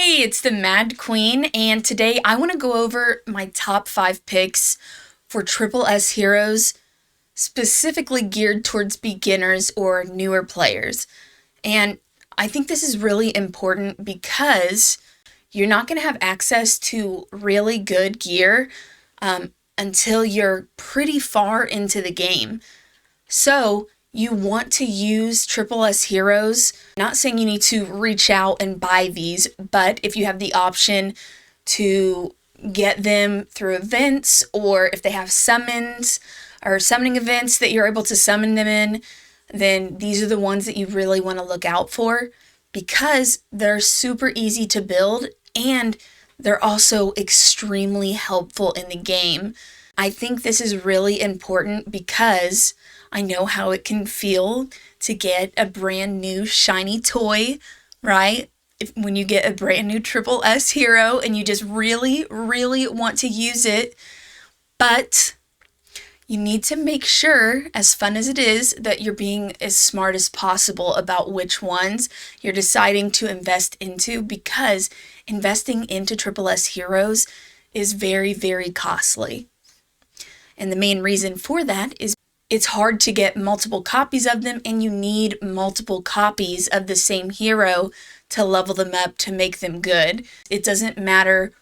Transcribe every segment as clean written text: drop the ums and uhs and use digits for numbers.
Hey, it's the Mad Queen, and today I want to go over my top 5 picks for SSS Heroes, specifically geared towards beginners or newer players. And I think this is really important because you're not going to have access to really good gear until you're pretty far into the game. So you want to use SSS Heroes. Not saying you need to reach out and buy these, but if you have the option to get them through events, or if they have summons or summoning events that you're able to summon them in, then these are the ones that you really want to look out for because they're super easy to build and they're also extremely helpful in the game. I think this is really important because I know how it can feel to get a brand new shiny toy, right? When you get a brand new SSS hero and you just really, really want to use it, but you need to make sure, as fun as it is, that you're being as smart as possible about which ones you're deciding to invest into, because investing into SSS Heroes is very, very costly. And the main reason for that is it's hard to get multiple copies of them, and you need multiple copies of the same hero to level them up to make them good. It doesn't matter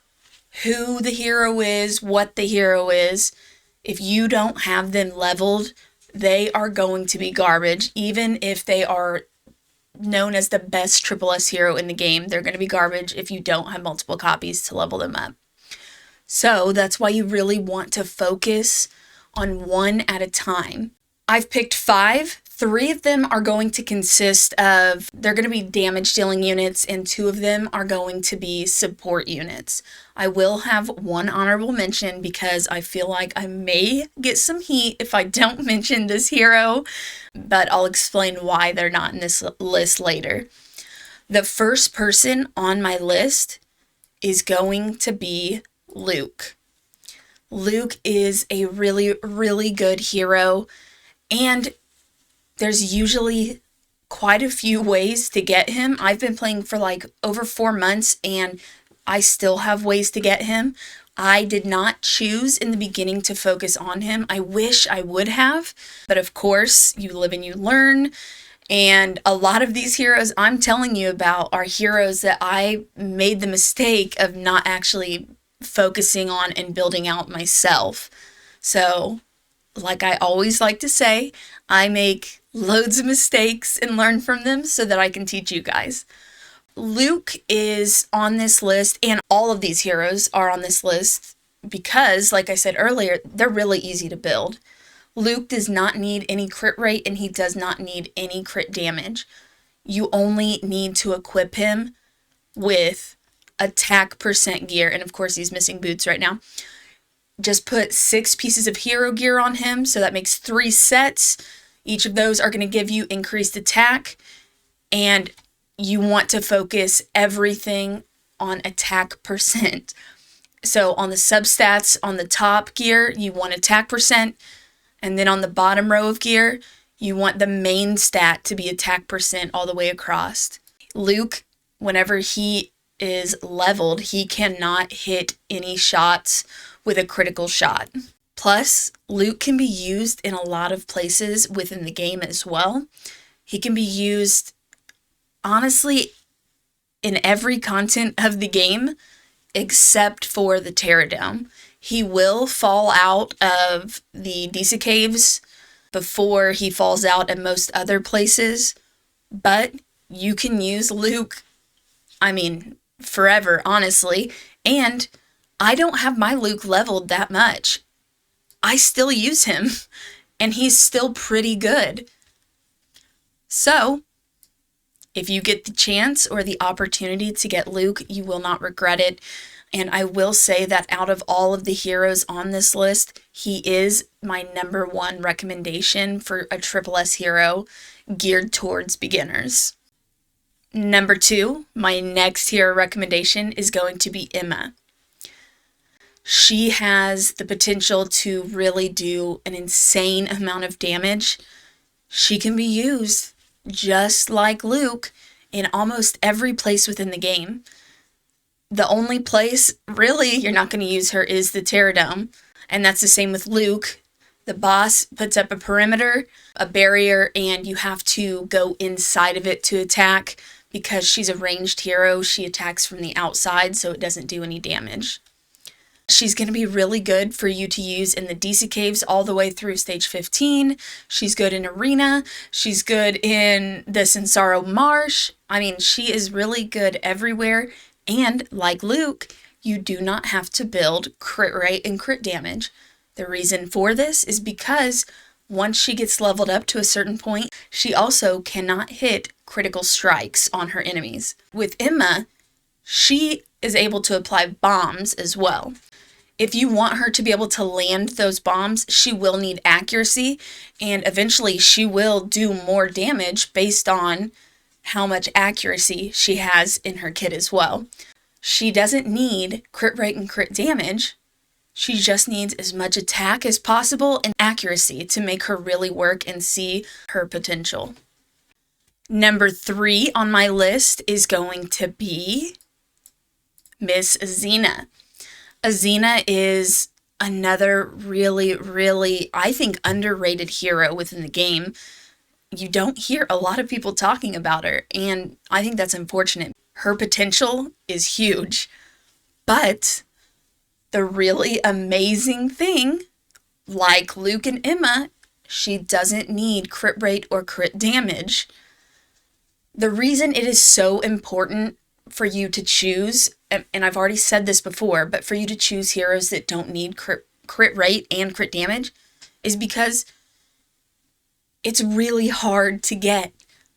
who the hero is, what the hero is. If you don't have them leveled, they are going to be garbage. Even if they are known as the best SSS hero in the game, they're going to be garbage if you don't have multiple copies to level them up. So that's why you really want to focus on one at a time. I've picked 5. 3 of them are going to consist of, they're going to be damage dealing units, and 2 of them are going to be support units. I will have one honorable mention because I feel like I may get some heat if I don't mention this hero, but I'll explain why they're not in this list later. The first person on my list is going to be Luke. Luke is a really, really good hero, and there's usually quite a few ways to get him. I've been playing for like over 4 months, and I still have ways to get him. I did not choose in the beginning to focus on him. I wish I would have, but of course, you live and you learn. And a lot of these heroes I'm telling you about are heroes that I made the mistake of not actually focusing on and building out myself. So, like I always like to say, I make loads of mistakes and learn from them so that I can teach you guys. Luke is on this list, and all of these heroes are on this list because, like I said earlier, they're really easy to build. Luke does not need any crit rate, and he does not need any crit damage. You only need to equip him with attack percent gear, and of course he's missing boots right now. Just put 6 pieces of hero gear on him, so that makes 3 sets. Each of those are going to give you increased attack, and you want to focus everything on attack percent. So on the substats on the top gear, you want attack percent, and then on the bottom row of gear, you want the main stat to be attack percent all the way across. Luke, whenever he is leveled, he cannot hit any shots with a critical shot. Plus, Luke can be used in a lot of places within the game as well. He can be used, honestly, in every content of the game except for the Terradome. He will fall out of the Disa Caves before he falls out at most other places, but you can use Luke, forever, honestly. And I don't have my Luke leveled that much. I still use him, and he's still pretty good. So, if you get the chance or the opportunity to get Luke, you will not regret it. And I will say that out of all of the heroes on this list, he is my number 1 recommendation for a SSS hero geared towards beginners. Number 2, my next hero recommendation is going to be Emma. She has the potential to really do an insane amount of damage. She can be used just like Luke in almost every place within the game. The only place, really, you're not going to use her is the Pterodome. And that's the same with Luke. The boss puts up a perimeter, a barrier, and you have to go inside of it to attack. Because she's a ranged hero, she attacks from the outside, so it doesn't do any damage. She's going to be really good for you to use in the DC caves all the way through stage 15. She's good in arena. She's good in the Sensaro Marsh. I mean, she is really good everywhere. And like Luke, you do not have to build crit rate and crit damage. The reason for this is because once she gets leveled up to a certain point, she also cannot hit critical strikes on her enemies. With Emma, she is able to apply bombs as well. If you want her to be able to land those bombs, she will need accuracy, and eventually she will do more damage based on how much accuracy she has in her kit as well. She doesn't need crit rate and crit damage. She just needs as much attack as possible and accuracy to make her really work and see her potential. Number 3 on my list is going to be Miss Xena. Xena is another really, I think, underrated hero within the game. You don't hear a lot of people talking about her, and I think that's unfortunate. Her potential is huge, but the really amazing thing, like Luke and Emma, she doesn't need crit rate or crit damage. The reason it is so important for you to choose, and I've already said this before, but for you to choose heroes that don't need crit rate and crit damage is because it's really hard to get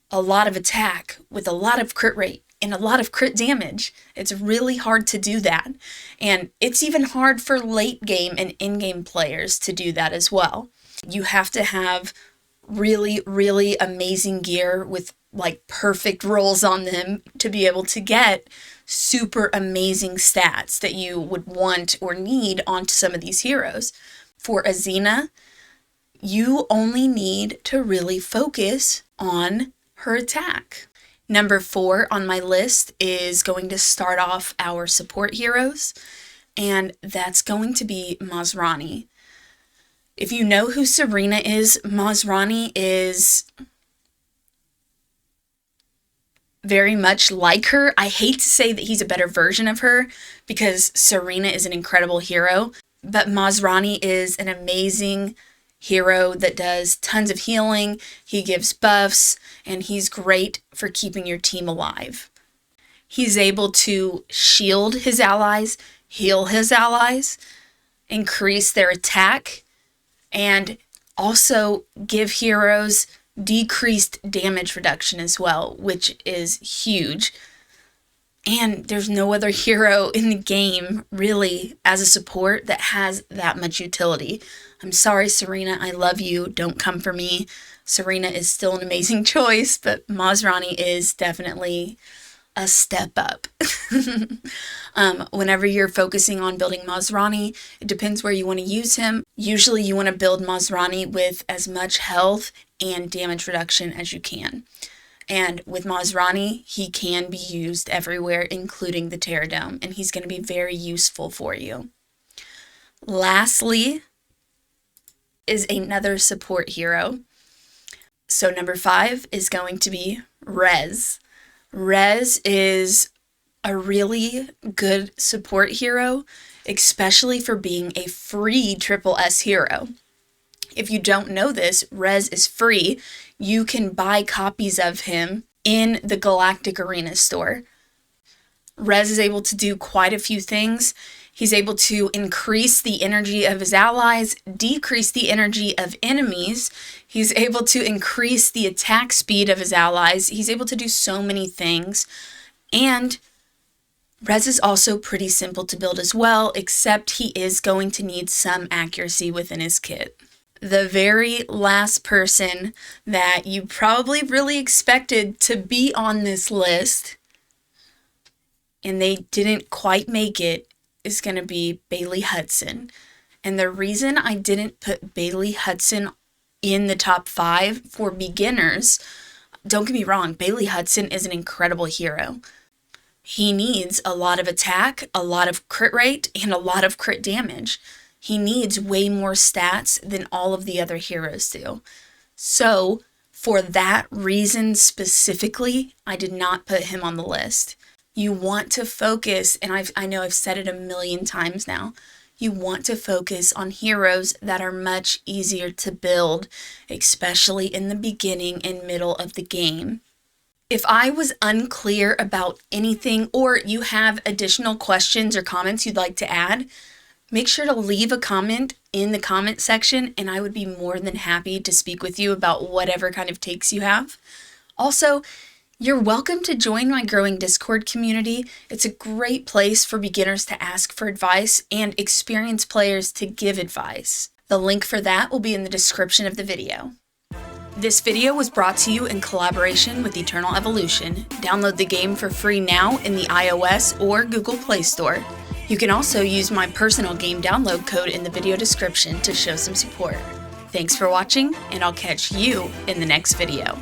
a lot of attack with a lot of crit rate and a lot of crit damage. It's really hard to do that. And it's even hard for late game and in-game players to do that as well. You have to have really amazing gear with like perfect rolls on them to be able to get super amazing stats that you would want or need onto some of these heroes. For Xena, you only need to really focus on her attack. Number 4 on my list is going to start off our support heroes, and that's going to be Masrani. If you know who Serena is, Masrani is very much like her. I hate to say that he's a better version of her because Serena is an incredible hero, but Masrani is an amazing hero that does tons of healing, he gives buffs, and he's great for keeping your team alive. He's able to shield his allies, heal his allies, increase their attack, and also give heroes decreased damage reduction as well, which is huge. And there's no other hero in the game, really, as a support that has that much utility. I'm sorry, Serena, I love you. Don't come for me. Serena is still an amazing choice, but Masrani is definitely a step up. Whenever you're focusing on building Masrani, it depends where you want to use him. Usually you want to build Masrani with as much health and damage reduction as you can. And with Masrani, he can be used everywhere, including the Pterodome, and he's going to be very useful for you. Lastly is another support hero. So number 5 is going to be Rez. Rez is a really good support hero, especially for being a free SSS hero. If you don't know this, Rez is free. You can buy copies of him in the Galactic Arena store. Rez is able to do quite a few things. He's able to increase the energy of his allies, decrease the energy of enemies. He's able to increase the attack speed of his allies. He's able to do so many things. And Rez is also pretty simple to build as well, except he is going to need some accuracy within his kit. The very last person that you probably really expected to be on this list, and they didn't quite make it, is going to be Bailey Hudson. And the reason I didn't put Bailey Hudson in the top 5 for beginners, don't get me wrong, Bailey Hudson is an incredible hero. He needs a lot of attack, a lot of crit rate, and a lot of crit damage. He needs way more stats than all of the other heroes do. So, for that reason specifically, I did not put him on the list. You want to focus, and I know I've said it a million times now, you want to focus on heroes that are much easier to build, especially in the beginning and middle of the game. If I was unclear about anything, or you have additional questions or comments you'd like to add, make sure to leave a comment in the comment section, and I would be more than happy to speak with you about whatever kind of takes you have. Also, you're welcome to join my growing Discord community. It's a great place for beginners to ask for advice and experienced players to give advice. The link for that will be in the description of the video. This video was brought to you in collaboration with Eternal Evolution. Download the game for free now in the iOS or Google Play Store. You can also use my personal game download code in the video description to show some support. Thanks for watching, and I'll catch you in the next video.